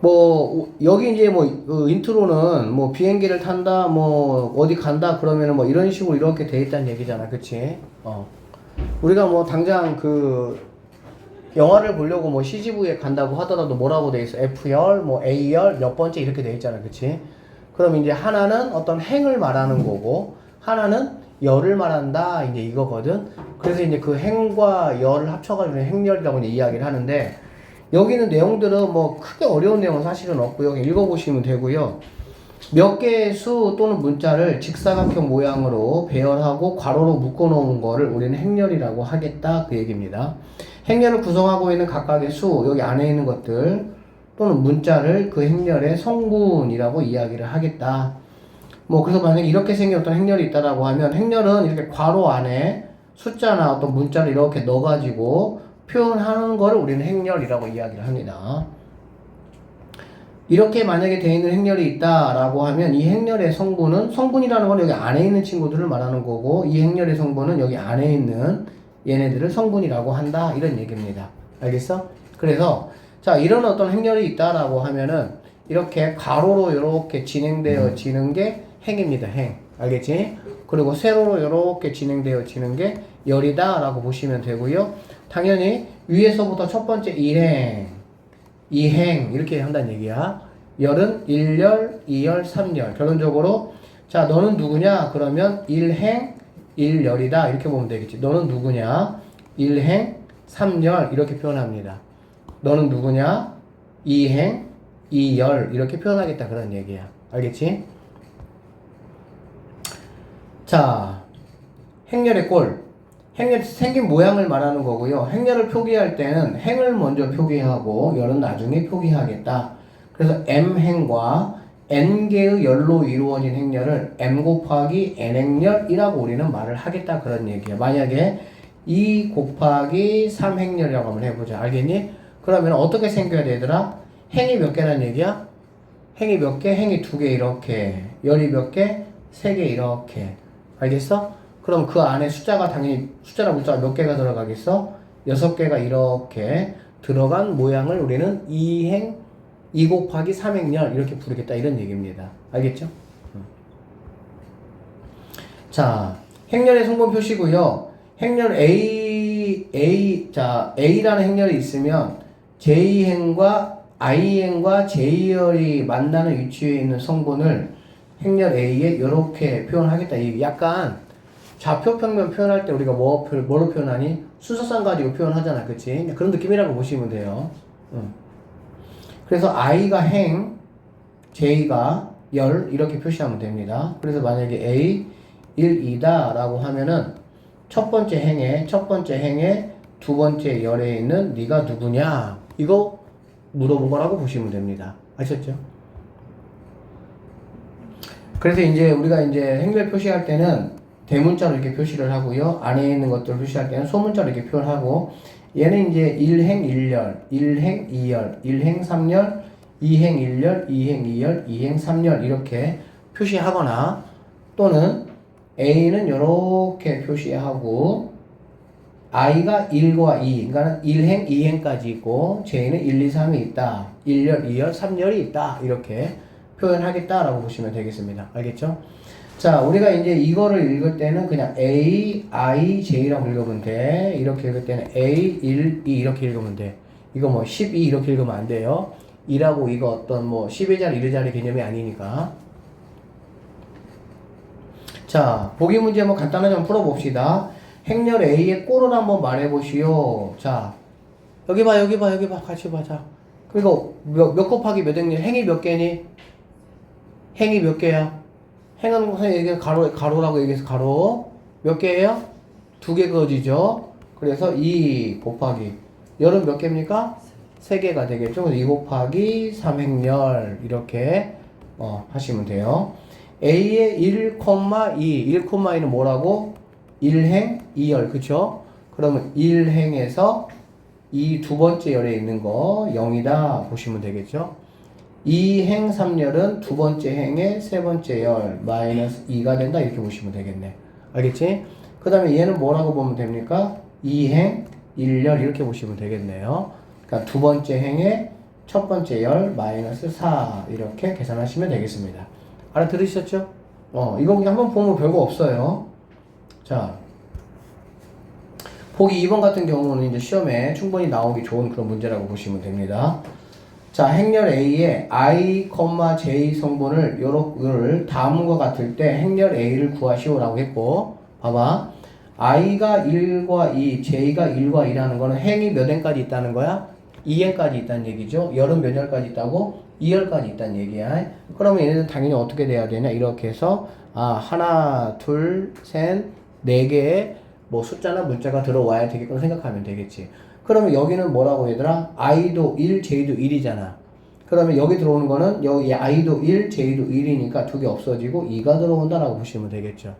뭐 여기 이제 그 인트로는 뭐 비행기를 탄다 뭐 어디 간다 그러면은 뭐 이런 식으로 이렇게 돼 있다는 얘기잖아. 그치? 우리가 뭐 당장 그 영화를 보려고 뭐 CGV에 간다고 하더라도 뭐라고 돼 있어? F열, 뭐 A열, 몇 번째 이렇게 돼 있잖아. 그치? 그럼 이제 하나는 어떤 행을 말하는 거고, 하나는 열을 말한다. 이제 이거거든. 그래서 이제 그 행과 열을 합쳐가지고 행열이라고 이제 이야기를 하는데, 여기는 내용들은 뭐 크게 어려운 내용은 사실은 없고요. 읽어보시면 되고요. 몇 개의 수 또는 문자를 직사각형 모양으로 배열하고 괄호로 묶어놓은 거를 우리는 행렬이라고 하겠다 그 얘기입니다. 행렬을 구성하고 있는 각각의 수, 여기 안에 있는 것들 또는 문자를 그 행렬의 성분이라고 이야기를 하겠다. 뭐 그래서 만약에 이렇게 생긴 어떤 행렬이 있다라고 하면 행렬은 이렇게 괄호 안에 숫자나 어떤 문자를 이렇게 넣어가지고 표현하는 거를 우리는 행렬이라고 이야기를 합니다. 이렇게 만약에 되어 있는 행렬이 있다라고 하면 이 행렬의 성분은, 성분이라는 건 여기 안에 있는 친구들을 말하는 거고, 이 행렬의 성분은 여기 안에 있는 얘네들을 성분이라고 한다 이런 얘기입니다. 알겠어? 그래서 자, 이런 어떤 행렬이 있다라고 하면은 이렇게 가로로 이렇게 진행되어지는 게 행입니다. 행. 알겠지? 그리고 세로로 이렇게 진행되어지는 게 열이다 라고 보시면 되고요. 당연히 위에서부터 첫 번째 1행, 2행 이렇게 한다는 얘기야. 열은 1열, 2열, 3열. 결론적으로 자, 너는 누구냐? 그러면 1행, 1열이다 이렇게 보면 되겠지. 너는 누구냐? 1행, 3열 이렇게 표현합니다. 너는 누구냐? 2행, 2열 이렇게 표현하겠다 그런 얘기야. 알겠지? 자, 행렬의 꼴. 행렬 생긴 모양을 말하는 거고요. 행렬을 표기할 때는 행을 먼저 표기하고 열은 나중에 표기하겠다. 그래서 m행과 n개의 열로 이루어진 행렬을 m 곱하기 n행렬이라고 우리는 말을 하겠다 그런 얘기야. 만약에 2 곱하기 3행렬이라고 한번 해보자. 알겠니? 그러면 어떻게 생겨야 되더라? 행이 몇 개란 얘기야? 행이 몇 개? 행이 2개 이렇게. 열이 몇 개? 3개 이렇게. 알겠어? 그럼 그 안에 숫자가 당연히 숫자나 문자가 몇 개가 들어가겠어? 6개가 이렇게 들어간 모양을 우리는 2행 2 곱하기 3행렬 이렇게 부르겠다 이런 얘기입니다. 알겠죠? 자, 행렬의 성분 표시고요. 행렬 자, A라는 행렬이 있으면 J행과 I행과 J열이 만나는 위치에 있는 성분을 행렬 A에 이렇게 표현하겠다. 약간 좌표평면 표현할 때 우리가 뭐로 표현하니? 순서상 가지고 표현하잖아. 그치? 그런 느낌이라고 보시면 돼요. 그래서 I가 행, J가 열 이렇게 표시하면 됩니다. 그래서 만약에 A 1, 2다 라고 하면은 첫 번째 행에 두 번째 열에 있는 네가 누구냐 이거 물어본 거라고 보시면 됩니다. 아셨죠? 그래서 이제 우리가 이제 행렬 표시할 때는 대문자로 이렇게 표시를 하고요. 안에 있는 것들을 표시할 때는 소문자로 이렇게 표현하고, 얘는 이제 1행 1열, 1행 2열, 1행 3열, 2행 1열, 2행 2열, 2행 3열 이렇게 표시하거나, 또는 A는 이렇게 표시하고 I가 1과 2, 그러니까 1행, 2행까지 있고 J는 1, 2, 3이 있다. 1열, 2열, 3열이 있다. 이렇게 표현하겠다라고 보시면 되겠습니다. 알겠죠? 자, 우리가 이제 이거를 읽을 때는 그냥 A, I, J라고 읽으면 돼. 이렇게 읽을 때는 A, 1, 2 이렇게 읽으면 돼. 이거 뭐 12 이렇게 읽으면 안 돼요. 2라고 이거 어떤 뭐 10의 자리, 1의 자리 개념이 아니니까. 자, 보기 문제 한번 간단하게 한번 풀어봅시다. 행렬 A의 꼴을 한번 말해보시오. 자, 여기 봐. 같이 봐. 자, 그리고 몇 곱하기 몇 행렬? 행이 몇 개니? 행이 몇 개야? 행은 얘기 가로라고 얘기해서 가로 몇 개예요? 2개 그어지죠. 그래서 2 곱하기 열은 몇 개입니까? 3개가 되겠죠. 그래서 2 곱하기 3행렬 이렇게 하시면 돼요. A의 1, 1,2는 뭐라고? 1행 2열 그쵸? 그러면 1행에서 이 두 번째 열에 있는 거 0이다 보시면 되겠죠. 2행 3열은 두 번째 행의 세 번째 열 마이너스 2가 된다 이렇게 보시면 되겠네. 알겠지? 그 다음에 얘는 뭐라고 보면 됩니까? 2행 1열 이렇게 보시면 되겠네요. 그러니까 두 번째 행의 첫 번째 열 마이너스 4 이렇게 계산하시면 되겠습니다. 알아들으셨죠? 이거 그냥 한번 보면 별거 없어요. 자, 보기 2번 같은 경우는 이제 시험에 충분히 나오기 좋은 그런 문제라고 보시면 됩니다. 자, 행렬 A에 I, J 성분을 요를 다음과 같을 때 행렬 A를 구하시오라고 했고, 봐봐. I가 1과 2, J가 1과 2라는 거는 행이 몇 행까지 있다는 거야? 2행까지 있다는 얘기죠. 열은 몇 열까지 있다고? 2열까지 있다는 얘기야. 그러면 얘네들 당연히 어떻게 돼야 되냐? 이렇게 해서 하나, 둘, 셋, 네 개의 뭐 숫자나 문자가 들어와야 되겠구나 생각하면 되겠지. 그러면 여기는 뭐라고 얘들아? I도 1, J도 1이잖아. 그러면 여기 들어오는 거는 여기 I도 1, J도 1이니까 두 개 없어지고 2가 들어온다라고 보시면 되겠죠.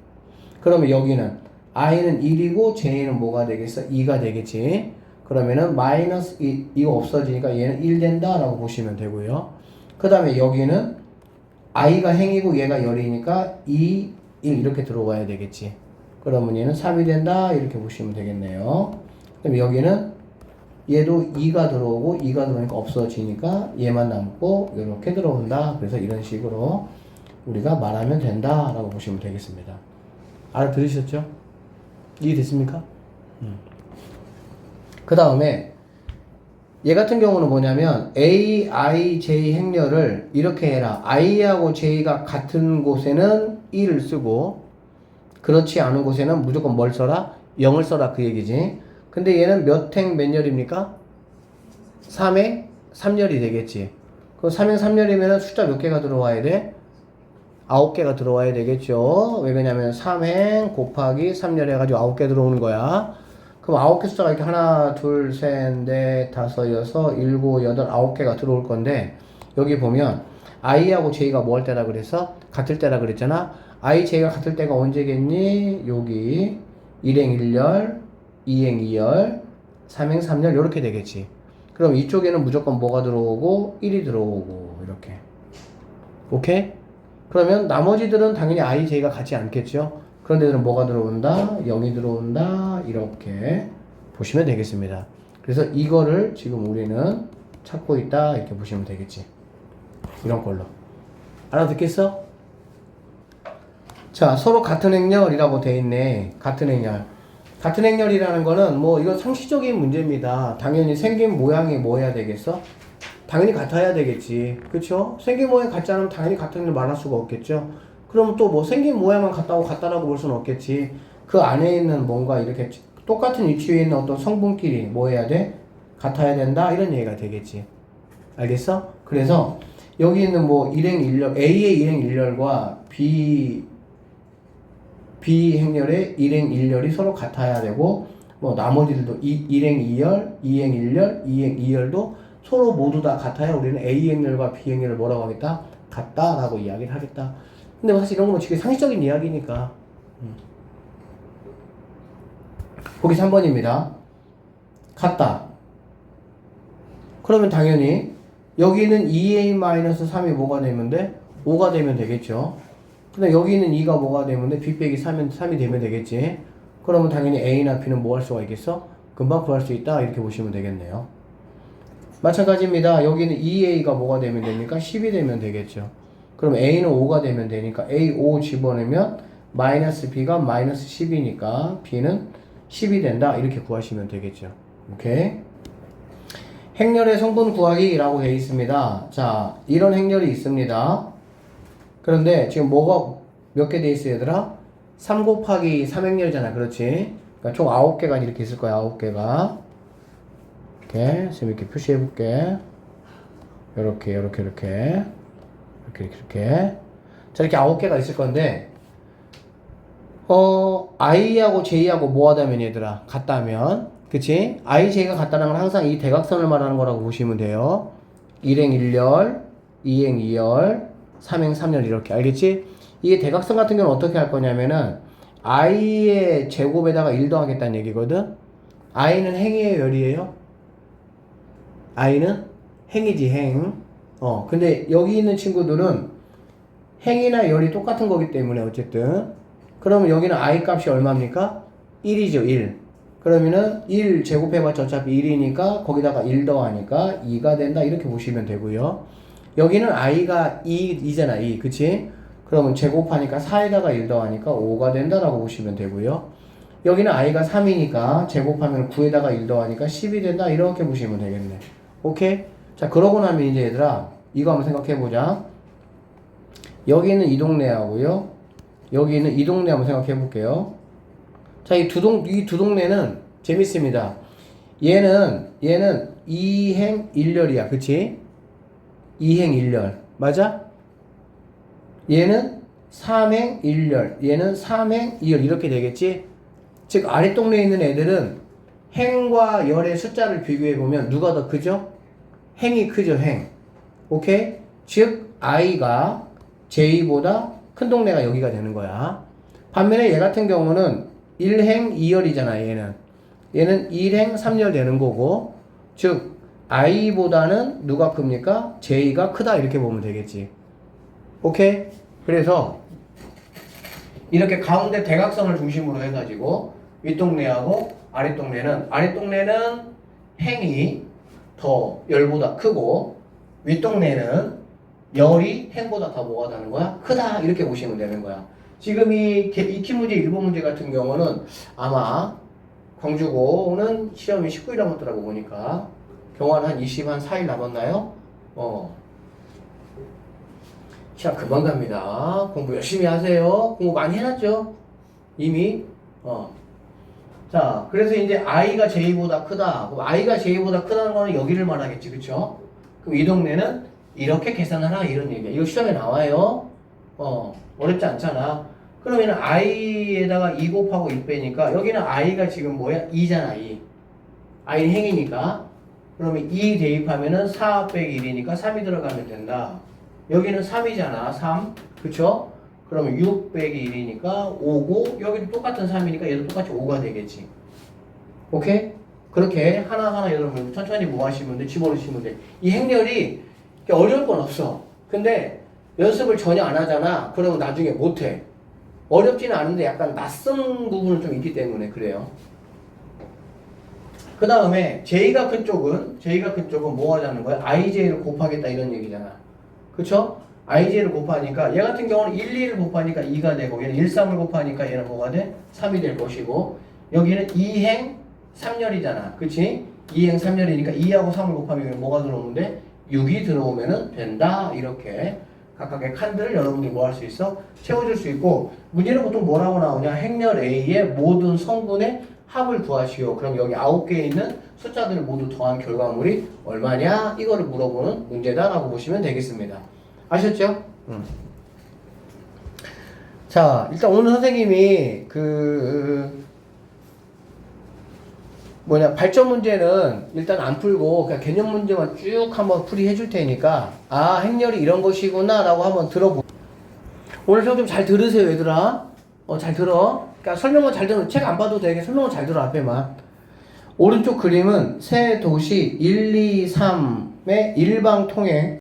그러면 여기는 I는 1이고 J는 뭐가 되겠어? 2가 되겠지. 그러면은 마이너스 2가 없어지니까 얘는 1 된다라고 보시면 되고요. 그 다음에 여기는 I가 행이고 얘가 열이니까 2, 1 이렇게 들어와야 되겠지. 그러면 얘는 3이 된다 이렇게 보시면 되겠네요. 그럼 여기는 얘도 2가 들어오고 2가 들어오니까 없어지니까 얘만 남고 이렇게 들어온다. 그래서 이런 식으로 우리가 말하면 된다라고 보시면 되겠습니다. 알아들으셨죠? 이해됐습니까? 그 다음에 얘 같은 경우는 뭐냐면 A, I, J 행렬을 이렇게 해라. I하고 J가 같은 곳에는 1을 쓰고 그렇지 않은 곳에는 무조건 뭘 써라? 0을 써라 그 얘기지. 근데 얘는 몇 행 몇 열입니까? 3행 3열이 되겠지. 그럼 3행 3열이면 숫자 몇 개가 들어와야 돼? 9개가 들어와야 되겠죠. 왜 그러냐면 3행 곱하기 3열 해가지고 9개 들어오는 거야. 그럼 9개 숫자가 이렇게 하나, 둘, 셋, 넷, 다섯, 여섯, 일곱, 여덟, 9개가 들어올 건데 여기 보면 I하고 J가 뭐 할 때라 그랬어? 같을 때라 그랬잖아. I, J가 같을 때가 언제겠니? 여기 1행 1열, 2행 2열, 3행 3열 이렇게 되겠지. 그럼 이쪽에는 무조건 뭐가 들어오고 1이 들어오고 이렇게. 오케이? 그러면 나머지들은 당연히 I, J가 같지 않겠죠? 그런 데들은 뭐가 들어온다? 0이 들어온다. 이렇게 보시면 되겠습니다. 그래서 이거를 지금 우리는 찾고 있다. 이렇게 보시면 되겠지. 이런 걸로. 알아듣겠어? 자, 서로 같은 행렬이라고 돼 있네. 같은 행렬. 같은 행렬이라는 거는 뭐 이건 상식적인 문제입니다. 당연히 생긴 모양이 뭐 해야 되겠어? 당연히 같아야 되겠지. 그쵸? 생긴 모양이 같지 않으면 당연히 같은 걸 말할 수가 없겠죠. 그럼 또 뭐 생긴 모양만 같다고 같다라고 볼 수는 없겠지. 그 안에 있는 뭔가 이렇게 똑같은 위치에 있는 어떤 성분끼리 뭐 해야 돼? 같아야 된다? 이런 얘기가 되겠지. 알겠어? 그래서 여기 있는 뭐 일행 일렬, A의 일행 일렬과 B 행렬의 일행 일렬이 서로 같아야 되고 뭐 나머지들도 일행 2열, 2행 1열, 2행 2열도 서로 모두 다 같아야 우리는 A 행렬과 B 행렬을 뭐라고 하겠다? 같다라고 이야기를 하겠다. 근데 사실 이런 건 되게 상식적인 이야기니까. 보기 3번입니다. 같다. 그러면 당연히 여기는 2A-3이 뭐가 되면 돼? 5가 되면 되겠죠. 근데 여기는 2가 뭐가 되면 돼? B 빼기 3이 되면 되겠지. 그러면 당연히 A나 B는 뭐 할 수가 있겠어? 금방 구할 수 있다. 이렇게 보시면 되겠네요. 마찬가지입니다. 여기는 2A가 뭐가 되면 됩니까? 10이 되면 되겠죠. 그럼 A는 5가 되면 되니까 A 5 집어넣으면 마이너스 B가 마이너스 10이니까 B는 10이 된다. 이렇게 구하시면 되겠죠. 오케이? 행렬의 성분 구하기라고 되어 있습니다. 자, 이런 행렬이 있습니다. 그런데 지금 뭐가 몇 개 되어 있어요, 얘들아? 3 곱하기 3행렬이잖아. 그렇지? 그러니까 총 9개가 이렇게 있을 거야. 9개가. 이렇게 선생님 이렇게 표시해 볼게. 이렇게. 자, 이렇게 9개가 있을 건데 I하고 J하고 뭐 하다면 얘들아? 같다면 그치? I, J가 같다는 건 항상 이 대각선을 말하는 거라고 보시면 돼요. 1행 1열, 2행 2열, 3행 3열 이렇게. 알겠지? 이게 대각선 같은 경우는 어떻게 할 거냐면은 I의 제곱에다가 1 더하겠다는 얘기거든? I는 행이에요, 열이에요? I는 행이지, 행. 근데 여기 있는 친구들은 행이나 열이 똑같은 거기 때문에 어쨌든. 그러면 여기는 I 값이 얼마입니까? 1이죠, 1. 그러면은 1 제곱해봤자 어차피 1이니까 거기다가 1 더하니까 2가 된다. 이렇게 보시면 되고요. 여기는 i가 2잖아. 2. 그치? 그러면 제곱하니까 4에다가 1 더하니까 5가 된다라고 보시면 되고요. 여기는 i가 3이니까 제곱하면 9에다가 1 더하니까 10이 된다. 이렇게 보시면 되겠네. 오케이? 자, 그러고 나면 이제 얘들아, 이거 한번 생각해보자. 여기는 이 동네하고요. 여기는 이 동네 한번 생각해볼게요. 자, 이 두 동네는 재밌습니다. 얘는 2행 1렬이야. 그치? 2행 1렬. 맞아? 얘는 3행 1열, 얘는 3행 2열 이렇게 되겠지? 즉 아래 동네에 있는 애들은 행과 열의 숫자를 비교해보면 누가 더 크죠? 행이 크죠, 행. 오케이? 즉 i가 j보다 큰 동네가 여기가 되는 거야. 반면에 얘 같은 경우는 1행 2열이잖아. 얘는 1행 3열 되는 거고, 즉 i보다는 누가 큽니까? j가 크다 이렇게 보면 되겠지. 오케이? 그래서 이렇게 가운데 대각선을 중심으로 해가지고 윗동네하고 아랫동네는 행이 더 열보다 크고 윗동네는 열이 행보다 더 뭐가 나는 거야? 크다 이렇게 보시면 되는 거야. 지금 이 익히 문제 1번 문제 같은 경우는 아마 광주고는 시험이 19일 남았더라고 보니까 경환 한 4일 남았나요? 시간 금방 갑니다. 공부 열심히 하세요. 공부 많이 해놨죠? 이미. 자, 그래서 이제 i가 j보다 크다. 그럼 i가 j보다 크다는 거는 여기를 말하겠지, 그쵸? 그럼 이 동네는 이렇게 계산하라 이런 얘기야. 이거 시험에 나와요. 어렵지 않잖아. 그러면 i에다가 2 곱하고 2 빼니까 여기는 i가 지금 뭐야? 2잖아, 2. i는 행이니까. 그러면 2 대입하면은 4 빼기 1이니까 3이 들어가면 된다. 여기는 3이잖아. 3. 그쵸? 그러면 6 빼기 1이니까 5고 여기도 똑같은 3이니까 얘도 똑같이 5가 되겠지. 오케이? 그렇게 하나하나 여러분 천천히 뭐 하시면 돼? 집어넣으시면 돼. 이 행렬이 어려울 건 없어. 근데 연습을 전혀 안 하잖아. 그러면 나중에 못해. 어렵지는 않은데 약간 낯선 부분은 좀 있기 때문에 그래요. 그 다음에 J가 큰 쪽은 뭐 하자는 거야? IJ를 곱하겠다 이런 얘기잖아. 그쵸? IJ를 곱하니까 얘 같은 경우는 1, 2를 곱하니까 2가 되고 얘는 1, 3을 곱하니까 얘는 뭐가 돼? 3이 될 것이고 여기는 2행 3열이잖아. 그치? 2행 3열이니까 2하고 3을 곱하면 뭐가 들어오는데? 6이 들어오면 된다. 이렇게 각각의 칸들을 여러분들이 뭐 할 수 있어? 채워줄 수 있고 문제는 보통 뭐라고 나오냐? 행렬 A의 모든 성분의 합을 구하시오. 그럼 여기 9개에 있는 숫자들을 모두 더한 결과물이 얼마냐? 이거를 물어보는 문제다라고 보시면 되겠습니다. 아셨죠? 자, 일단 오늘 선생님이 발전 문제는 일단 안 풀고 그냥 개념 문제만 쭉 한번 풀이해 줄 테니까 행렬이 이런 것이구나 라고 한번 들어보. 오늘 수업 좀 잘 들으세요, 얘들아. 잘 들어. 그러니까 설명만 잘 들으면 책 안 봐도 되게 설명만 잘 들어, 앞에만. 오른쪽 그림은 새 도시 1, 2, 3의 일방 통행